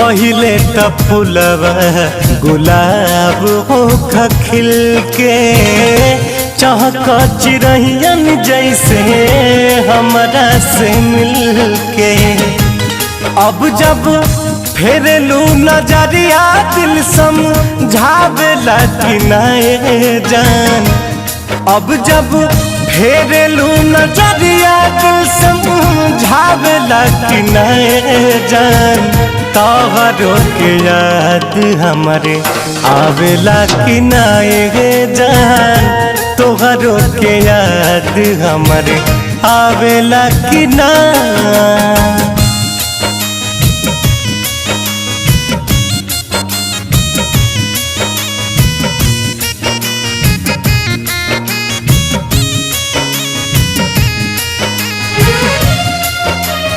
पहिले त फूलवा गुलाब हो खिल के चहक चिरहियन जैसे हमरा से मिल के। अब जब फेरलू नजरिया दिल समझावेला कि नए जान, अब जब फेरलू नजरिया दिल समझावेला कि नए जान, तोहरो के याद हमारे आवेला कि नए जान, तोहरो के याद हमारे आवेला कि ना।